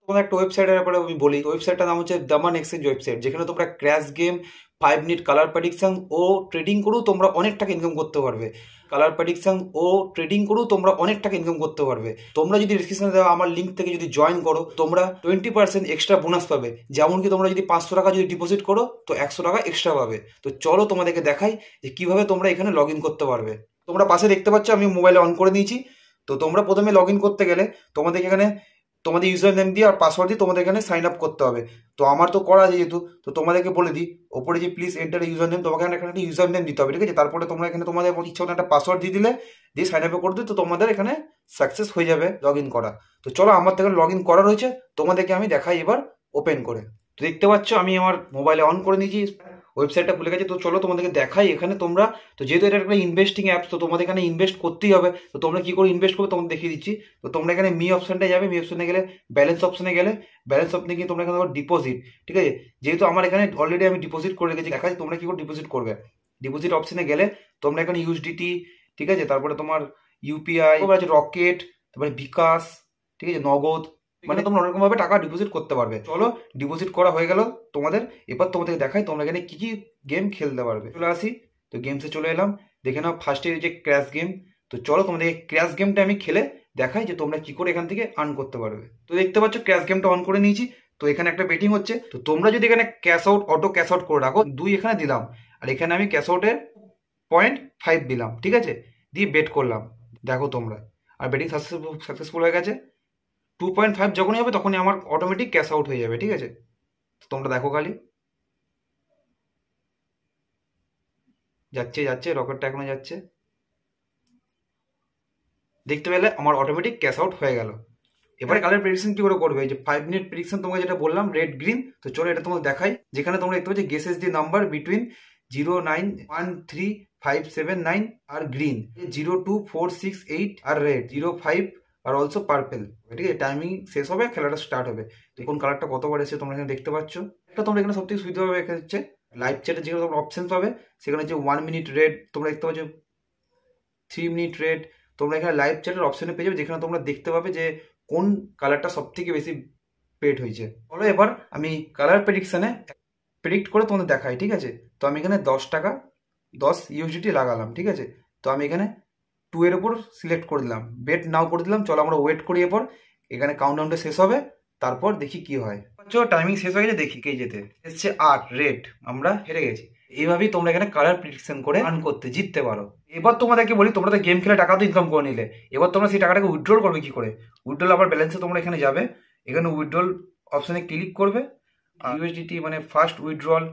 তোমাদের একটা ওয়েবসাইটের ব্যাপারে আমি বলি। ওয়েবসাইটটার নাম হচ্ছে দামান এক্সচেঞ্জ ওয়েবসাইট, যেখানে তোমরা crash game, 5 minute colour prediction ও ট্রেডিং করেও তোমরা অনেক টাকা ইনকাম করতে পারবে। কালার প্রেডিকশন ও ট্রেডিং করেও তোমরা অনেক টাকা ইনকাম করতে পারবে। তোমরা যদি ডিসক্রিপশনে দেওয়া আমার লিঙ্ক থেকে যদি জয়েন করো, তোমরা 20% এক্সট্রা বোনাস পাবে। যেমন কি তোমরা যদি 500 টাকা যদি ডিপোজিট করো, তো 100 টাকা এক্সট্রা পাবে। তো চলো তোমাদেরকে দেখাই যে কিভাবে তোমরা এখানে লগ ইন করতে পারবে। তোমরা পাশে দেখতে পাচ্ছ আমি মোবাইলে অন করে নিয়েছি। তো তোমরা প্রথমে লগ ইন করতে গেলে তোমাদের এখানে তোমাদের ইউজার নেম দিয়ে আর পাসওয়ার্ড দিয়ে তোমাদের এখানে সাইন আপ করতে হবে। তো আমার তো করা আছে যেহেতু, তো তোমাদেরকে বলে দিই ওপরে যে প্লিজ এন্টার ইউজার নেম, তোমাকে এখানে একটা ইউজার নেম দিতে হবে, ঠিক আছে। তারপরে তোমরা এখানে তোমাদের ইচ্ছা মতো একটা পাসওয়ার্ড দিয়ে দিলে, দিয়ে সাইন আপ করে দিলে, তো তোমাদের এখানে সাকসেস হয়ে যাবে লগ ইন করা। তো চলো আমার থেকে লগ ইন করা রয়েছে, তোমাদেরকে আমি দেখাই এবার ওপেন করে। তো দেখতে পাচ্ছ আমি আমার মোবাইলে অন করে নিয়েছি, ওয়েবসাইটটা খুলে গেছে। তো চলো তোমাদেরকে দেখাই এখানে তোমরা, তো যেহেতু এটা একটা ইনভেস্টিং অ্যাপস, তো তোমাদের এখানে ইনভেস্ট করতেই হবে। তো তোমরা কি করে ইনভেস্ট করবে তোমাদের দেখিয়ে দিচ্ছি। তো তোমরা এখানে মি অপশনটা যাবে, মি অপশনে গেলে ব্যালেন্স অপশনে গেলে, ব্যালেন্স অপশনে গিয়ে তোমরা এখানে ডিপোজিট, ঠিক আছে। যেহেতু আমার এখানে অলরেডি আমি ডিপোজিট করে রেখেছি, দেখা যায় তোমরা কি করে ডিপোজিট করবে। ডিপোজিট অপশনে গেলে তোমরা এখানে ইউএসডিটি, ঠিক আছে, তারপরে তোমার ইউপিআই আছে, রকেট, তারপরে বিকাশ, ঠিক আছে, নগদ, মানে তোমরা অনেকরকম ভাবে টাকা ডিপোজিট করতে পারবে। চলো ডিপোজিট করা হয়ে গেল তোমাদের, এবার তোমাদেরকে দেখাই তোমরা এখানে কি কি গেম খেলতে পারবে। চলে আসি, তো গেমসে চলে এলাম। দেখে নাও ফার্স্টে যে ক্র্যাশ গেম। তো চলো তোমাদের ক্র্যাশ গেমটা আমি খেলে দেখাই যে তোমরা কি করে এখান থেকে আর্ন করতে পারবে। তো দেখতে পাচ্ছ ক্র্যাশ গেমটা অন করে নিয়েছি। তো এখানে একটা বেটিং হচ্ছে। তো তোমরা যদি এখানে cash out, auto cash out করে রাখো, 2 এখানে দিলাম, আর এখানে আমি ক্যাশ আউটের 0.5 দিলাম, ঠিক আছে, দিয়ে বেট করলাম। দেখো তোমরা, আর বেটিং সাকসেসফুল হয়ে গেছে। 2.5 যখনই হবে তখনই আমার অটোমেটিক ক্যাশ আউট হয়ে যাবে, ঠিক আছে। তো তোমরা দেখো খালি, যাচ্ছে যাচ্ছে, রকেটটা এখনো যাচ্ছে। দেখতে পেলে আমার অটোমেটিক ক্যাশ আউট হয়ে গেল। এবারে কালার প্রেডিকশন কি করে করবে, এই যে 5 মিনিট প্রেডিকশন তোমাকে যেটা বললাম, রেড গ্রিন। তো চলো এটা তোমাকে দেখাই, যেখানে তোমরা দেখতে পাচ্ছ guesses the number between 0913579 are green, 02468 are red 05 are also purple, ঠিক আছে। টাইমিং শেষ হবে, খেলাটা স্টার্ট হবে। তো কোন কালারটা কতবার এসে তোমরা এখানে দেখতে পাচ্ছ। একটা তোমরা এখানে সবথেকে সুবিধাভাবে এখানে হচ্ছে লাইভ চ্যাটে যেগুলো তোমরা অপশন পাবে, সেখানে যে 1 মিনিট রেড তোমরা দেখতে পাচ্ছ, 3 মিনিট রেড, তোমরা এখানে লাইভ চ্যাটের অপশনে পেয়ে যাবে, যেখানে তোমরা দেখতে পাবে যে কোন কালারটা সব থেকে বেশি পেড হয়েছে। বলো এবার আমি কালার প্রেডিকশনে প্রেডিক্ট করে তোমাদের দেখাই, ঠিক আছে। তো আমি এখানে 10 টাকা 10 ইউএসডিটি লাগালাম, ঠিক আছে। তো আমি এখানে 2 এর উপর সিলেক্ট করে দিলাম, বেট নাও করে দিলাম। চলো আমরা ওয়েট করি, এরপর এখানে কাউন্টডাউনটা শেষ হবে, তারপর দেখি কি হয়। টাইমিং শেষ হয়ে গেছে, দেখি কে যেতে এসছে। 8 রেড, আমরা হেরে গেছি। এইভাবেই তোমরা এখানে কালার প্রেডিকশন করে আর্ন করতে জিততে পারো। এবার তোমাদেরকে বলি, তোমরা তো গেম খেলে টাকা তো ইনকাম করে নিলে, এবার তোমরা সেই টাকাটাকে উইথড্রল করবে কি করে। উইথড্রল আবার ব্যালেন্সে তোমরা এখানে যাবে, এখানে উইথড্রল অপশনে ক্লিক করবে, ইউএসডিটি মানে ফার্স্ট উইথড্রল,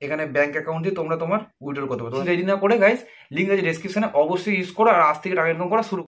এখানে ব্যাংক অ্যাকাউন্ট দিয়ে তোমরা তোমার উইথড্রল করতে পারো। তোমরা রেডি না করে গাইস, লিঙ্ক আছে ডেসক্রিপশনে, অবশ্যই ইউজ করো আর আজ থেকে টাকা ইনকাম করা শুরু